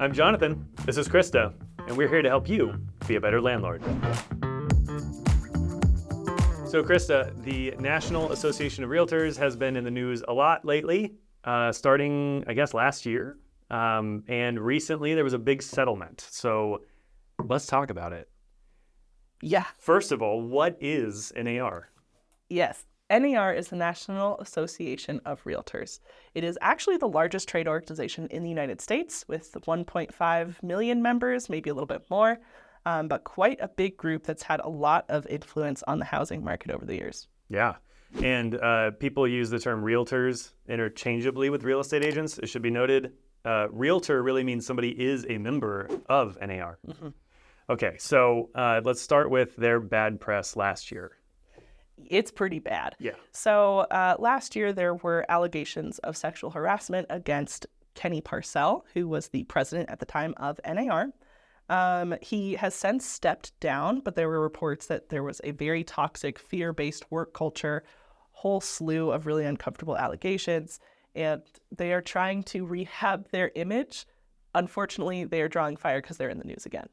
I'm Jonathan. This is Krista, and we're here to help you be a better landlord. So Krista, the National Association of Realtors has been in the news a lot lately, starting, I guess, last year. And recently there was a big settlement. So let's talk about it. Yeah. First of all, what is NAR? Yes. NAR is the National Association of Realtors. It is actually the largest trade organization in the United States with 1.5 million members, maybe a little bit more, but quite a big group that's had a lot of influence on the housing market over the years. Yeah. And people use the term realtors interchangeably with real estate agents. It should be noted, realtor really means somebody is a member of NAR. Mm-hmm. Okay, so let's start with their bad press last year. It's pretty bad. Yeah. So last year there were allegations of sexual harassment against Kenny Parcell, who was the president at the time of NAR. He has since stepped down, but there were reports that there was a very toxic, fear-based work culture, whole slew of really uncomfortable allegations, and they are trying to rehab their image. Unfortunately, they are drawing fire because they're in the news again.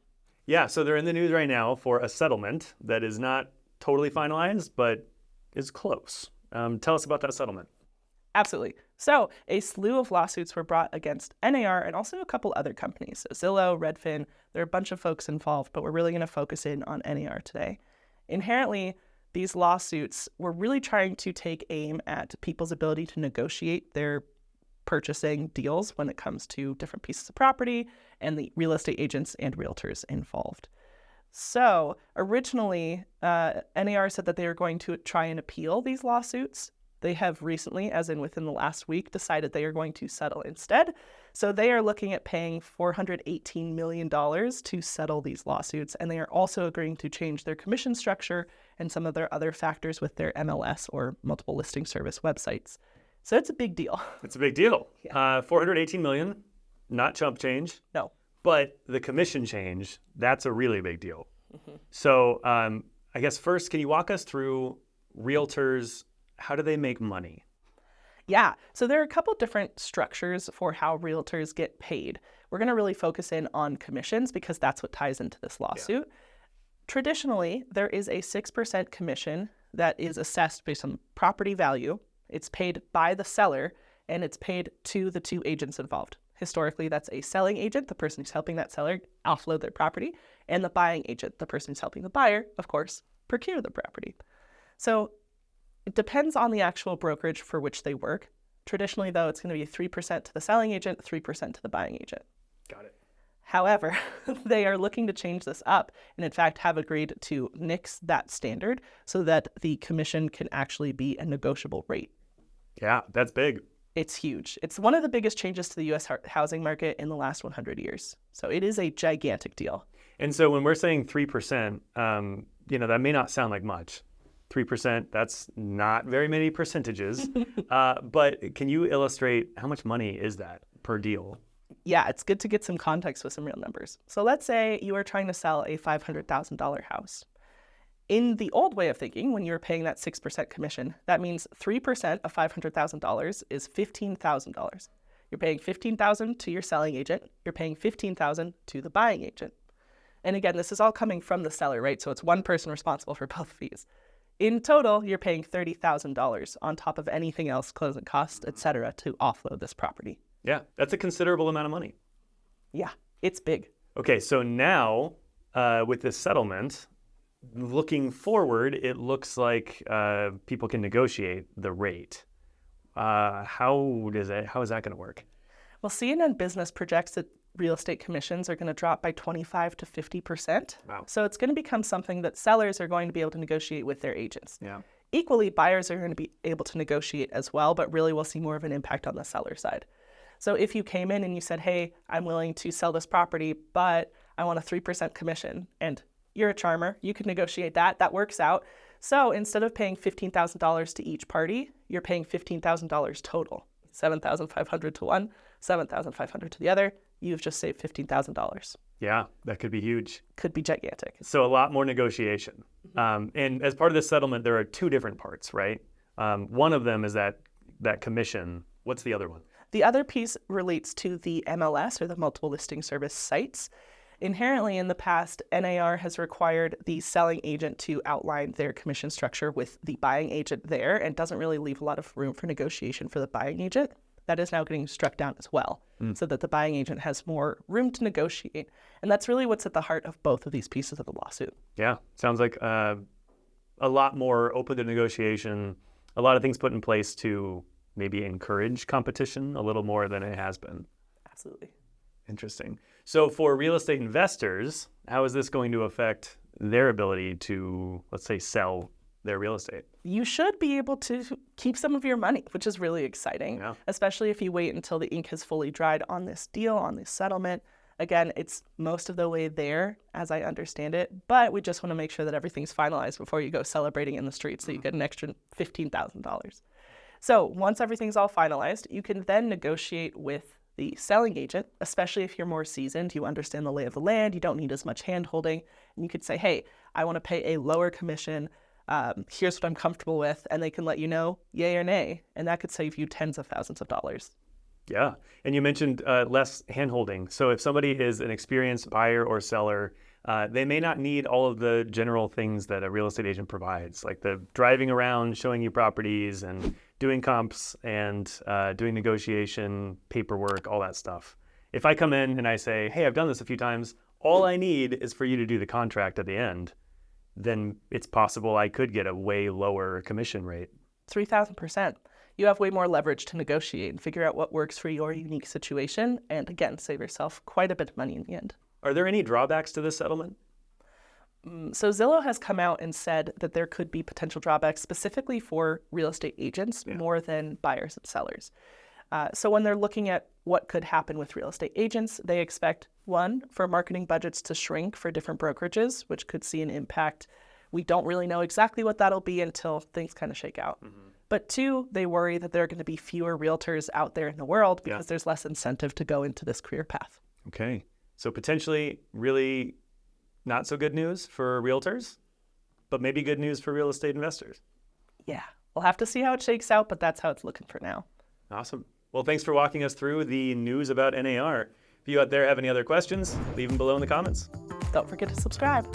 Yeah, so they're in the news right now for a settlement that is not totally finalized, but is close. Tell us about that settlement. Absolutely. So a slew of lawsuits were brought against NAR and also a couple other companies. So Zillow, Redfin, there are a bunch of folks involved, but we're really going to focus in on NAR today. Inherently, these lawsuits were really trying to take aim at people's ability to negotiate their purchasing deals when it comes to different pieces of property and the real estate agents and realtors involved. So originally, NAR said that they were going to try and appeal these lawsuits. They have recently, as in within the last week, decided they are going to settle instead. So they are looking at paying $418 million to settle these lawsuits. And they are also agreeing to change their commission structure and some of their other factors with their MLS or multiple listing service websites. So it's a big deal. It's a big deal. Yeah. $418 million, not chump change. No. But the commission change, that's a really big deal. Mm-hmm. So I guess first, can you walk us through realtors? How do they make money? Yeah, so there are a couple different structures for how realtors get paid. We're going to really focus in on commissions because that's what ties into this lawsuit. Yeah. Traditionally, there is a 6% commission that is assessed based on property value. It's paid by the seller, and it's paid to the two agents involved. Historically, that's a selling agent, the person who's helping that seller offload their property, and the buying agent, the person who's helping the buyer, of course, procure the property. So it depends on the actual brokerage for which they work. Traditionally, though, it's going to be 3% to the selling agent, 3% to the buying agent. Got it. However, they are looking to change this up and, in fact, have agreed to nix that standard so that the commission can actually be a negotiable rate. Yeah, that's big. It's huge. It's one of the biggest changes to the U.S. housing market in the last 100 years. So it is a gigantic deal. And so when we're saying 3%, that may not sound like much. 3%, that's not very many percentages. But can you illustrate how much money is that per deal? Yeah, it's good to get some context with some real numbers. So let's say you are trying to sell a $500,000 house. In the old way of thinking, when you were paying that 6% commission, that means 3% of $500,000 is $15,000. You're paying $15,000 to your selling agent. You're paying $15,000 to the buying agent. And again, this is all coming from the seller, right? So it's one person responsible for both fees. In total, you're paying $30,000 on top of anything else, closing costs, et cetera, to offload this property. Yeah, that's a considerable amount of money. Yeah, it's big. Okay, so now with this settlement, looking forward, it looks like people can negotiate the rate. How is that going to work? Well, CNN Business projects that real estate commissions are going to drop by 25 to 50%. Wow. So it's going to become something that sellers are going to be able to negotiate with their agents. Yeah. Equally, buyers are going to be able to negotiate as well, but really we'll see more of an impact on the seller side. So if you came in and you said, hey, I'm willing to sell this property, but I want a 3% commission, and you're a charmer, you can negotiate that. That works out. So instead of paying $15,000 to each party, you're paying $15,000 total. $7,500 to one, $7,500 to the other. You've just saved $15,000. Yeah, that could be huge. Could be gigantic. So a lot more negotiation. And as part of this settlement, there are two different parts, right? One of them is that commission. What's the other one? The other piece relates to the MLS, or the multiple listing service sites. Inherently, in the past, NAR has required the selling agent to outline their commission structure with the buying agent there, and doesn't really leave a lot of room for negotiation for the buying agent. That is now getting struck down as well, so that the buying agent has more room to negotiate. And that's really what's at the heart of both of these pieces of the lawsuit. Yeah, sounds like a lot more open to negotiation, a lot of things put in place to maybe encourage competition a little more than it has been. Absolutely. Interesting. So for real estate investors, how is this going to affect their ability to, let's say, sell their real estate? You should be able to keep some of your money, which is really exciting, especially if you wait until the ink has fully dried on this deal, on this settlement. Again, it's most of the way there, as I understand it, but we just want to make sure that everything's finalized before you go celebrating in the streets, so you get an extra $15,000. So once everything's all finalized, you can then negotiate with the selling agent, especially if you're more seasoned, you understand the lay of the land, you don't need as much hand-holding, and you could say, hey, I want to pay a lower commission, here's what I'm comfortable with, and they can let you know yay or nay, and that could save you tens of thousands of dollars. Yeah, and you mentioned less hand-holding. So if somebody is an experienced buyer or seller, they may not need all of the general things that a real estate agent provides, like the driving around, showing you properties, and doing comps, and doing negotiation, paperwork, all that stuff. If I come in and I say, hey, I've done this a few times, all I need is for you to do the contract at the end, then it's possible I could get a way lower commission rate. 3,000%. You have way more leverage to negotiate and figure out what works for your unique situation, and again, save yourself quite a bit of money in the end. Are there any drawbacks to this settlement? So Zillow has come out and said that there could be potential drawbacks specifically for real estate agents more than buyers and sellers. So when they're looking at what could happen with real estate agents, they expect, one, for marketing budgets to shrink for different brokerages, which could see an impact. We don't really know exactly what that'll be until things kind of shake out. But two, they worry that there are going to be fewer realtors out there in the world because there's less incentive to go into this career path. Okay. So potentially really not so good news for realtors, but maybe good news for real estate investors. Yeah, we'll have to see how it shakes out, but that's how it's looking for now. Awesome. Well, thanks for walking us through the news about NAR. If you out there have any other questions, leave them below in the comments. Don't forget to subscribe.